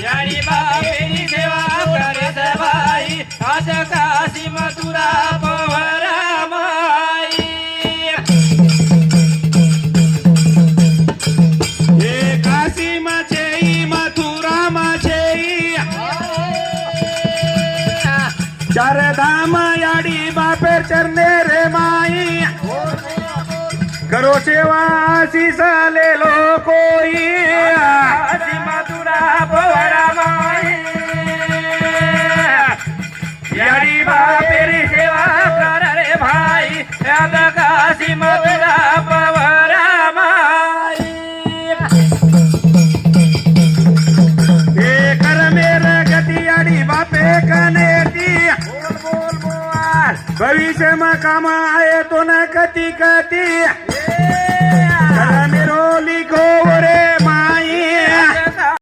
यारी बापेरी सेवा करत बाई आज काशी मथुरा पवरा माई हे काशी माछेई मथुरा माछेई चार धाम याडी बापेर चरणे रे माई करो सेवा आशीष ले लो कोई काशी मथुरा पवरा माई यारी बापेरी सेवा कर रे भाई आज काशी मथुरा पवरा माई हे कर मेर गती याडी बापे कनेती भविष्य में काम आए तो न कति कति कर मेरो लिखो